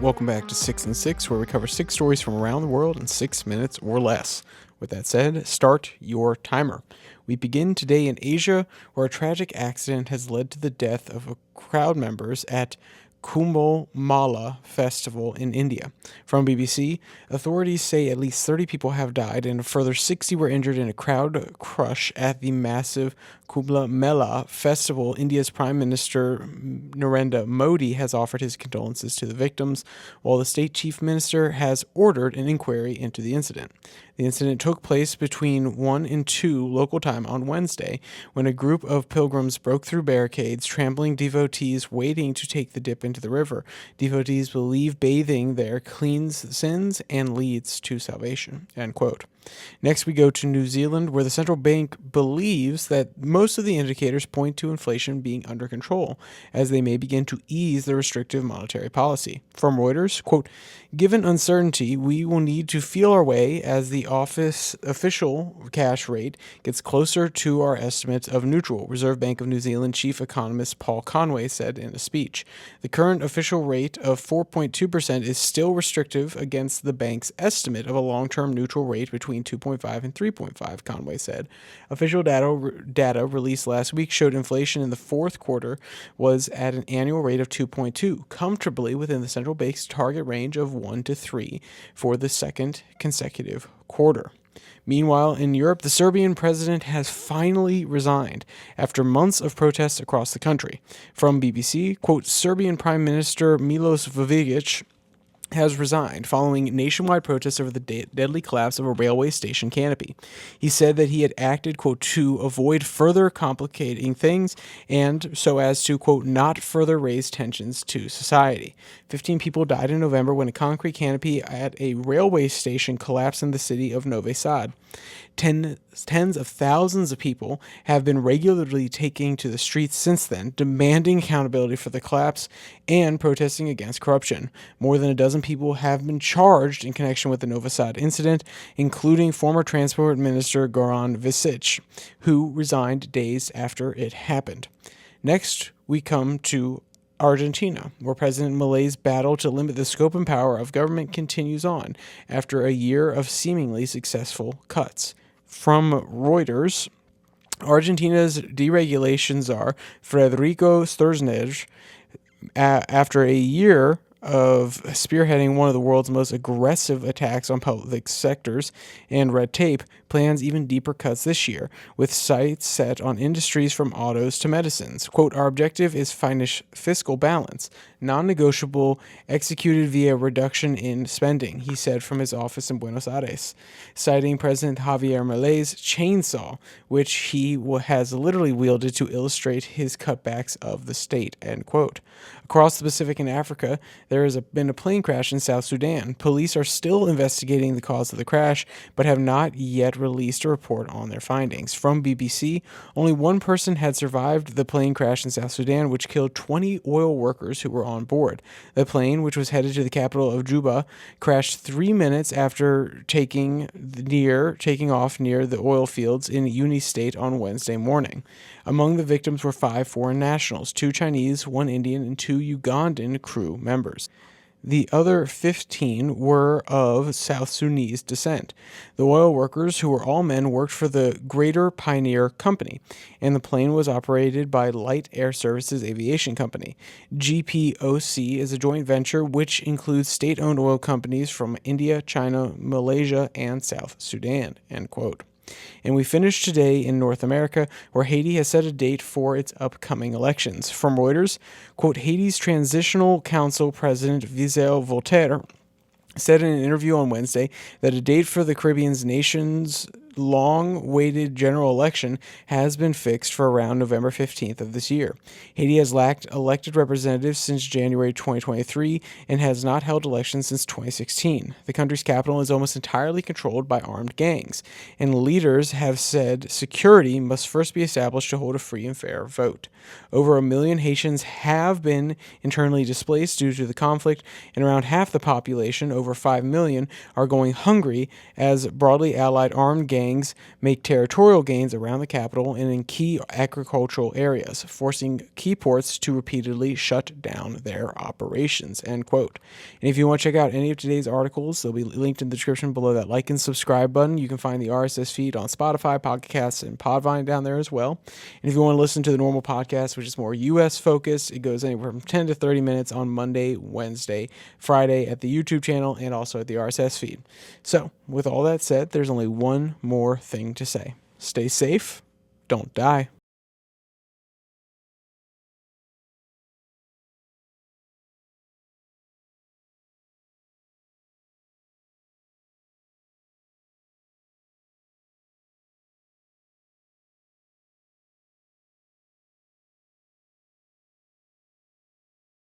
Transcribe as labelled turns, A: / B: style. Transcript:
A: Welcome back to 6 and 6, where we cover 6 stories from around the world in 6 minutes or less. With that said, start your timer. We begin today in Asia, where a tragic accident has led to the death of crowd members at Kumbh Mela festival in India. From BBC, authorities say at least 30 people have died and a further 60 were injured in a crowd crush at the massive Kumbh Mela festival. India's Prime Minister Narendra Modi has offered his condolences to the victims, while the state chief minister has ordered an inquiry into the incident. The incident took place between 1 and 2 local time on Wednesday, when a group of pilgrims broke through barricades, trampling devotees waiting to take the dip into the river. Devotees believe bathing there cleans sins and leads to salvation. End quote. Next, we go to New Zealand, where the central bank believes that most of the indicators point to inflation being under control, as they may begin to ease the restrictive monetary policy. From Reuters, quote, "Given uncertainty, we will need to feel our way as the official cash rate gets closer to our estimates of neutral," Reserve Bank of New Zealand chief economist Paul Conway said in a speech. The current official rate of 4.2% is still restrictive against the bank's estimate of a long-term neutral rate between 2.5 and 3.5, Conway said. Official data released last week showed inflation in the fourth quarter was at an annual rate of 2.2, comfortably within the central bank's target range of 1 to 3 for the second consecutive quarter. Meanwhile, in Europe, the Serbian president has finally resigned after months of protests across the country. From BBC, quote, "Serbian Prime Minister Milos Vučić has resigned following nationwide protests over the deadly collapse of a railway station canopy. He said that he had acted, quote, to avoid further complicating things and so as to, quote, not further raise tensions to society. 15 people died in November when a concrete canopy at a railway station collapsed in the city of Novi Sad. Tens of thousands of people have been regularly taking to the streets since then, demanding accountability for the collapse and protesting against corruption. More than a dozen people have been charged in connection with the Novi Sad incident, including former Transport Minister Goran Vesic, who resigned days after it happened. Next, we come to Argentina, where President Milei's battle to limit the scope and power of government continues on after a year of seemingly successful cuts. From Reuters, Argentina's deregulation czar, Federico Sturzenegger, after a year of spearheading one of the world's most aggressive attacks on public sectors and red tape, plans even deeper cuts this year, with sights set on industries from autos to medicines. Quote, "Our objective is fiscal balance, non-negotiable, executed via reduction in spending," he said from his office in Buenos Aires, citing President Javier Milei's chainsaw, which he has literally wielded to illustrate his cutbacks of the state, end quote. Across the Pacific and Africa, there has been a plane crash in South Sudan. Police are still investigating the cause of the crash, but have not yet released a report on their findings. From BBC, only one person had survived the plane crash in South Sudan, which killed 20 oil workers who were on board. The plane, which was headed to the capital of Juba, crashed 3 minutes after taking off near the oil fields in Uni State on Wednesday morning. Among the victims were 5 foreign nationals, 2 Chinese, 1 Indian, and 2 Ugandan crew members. The other 15 were of South Sudanese descent. The oil workers, who were all men, worked for the Greater Pioneer Company, and the plane was operated by Light Air Services Aviation Company. GPOC is a joint venture which includes state-owned oil companies from India, China, Malaysia, and South Sudan, end quote. And we finish today in North America, where Haiti has set a date for its upcoming elections. From Reuters, quote, "Haiti's Transitional Council President Vizel Voltaire said in an interview on Wednesday that a date for the Caribbean's nation's long-awaited general election has been fixed for around November 15th of this year. Haiti has lacked elected representatives since January 2023 and has not held elections since 2016. The country's capital is almost entirely controlled by armed gangs, and leaders have said security must first be established to hold a free and fair vote. Over 1 million Haitians have been internally displaced due to the conflict, and around half the population, over 5 million, are going hungry as broadly allied armed gangs gangs make territorial gains around the capital and in key agricultural areas, forcing key ports to repeatedly shut down their operations, end quote. And if you want to check out any of today's articles, they'll be linked in the description below that like and subscribe button. You can find the RSS feed on Spotify, Podcasts, and Podvine down there as well. And if you want to listen to the normal podcast, which is more U.S. focused, it goes anywhere from 10 to 30 minutes on Monday, Wednesday, Friday at the YouTube channel and also at the RSS feed. So, with all that said, there's only one more thing to say. Stay safe, don't die.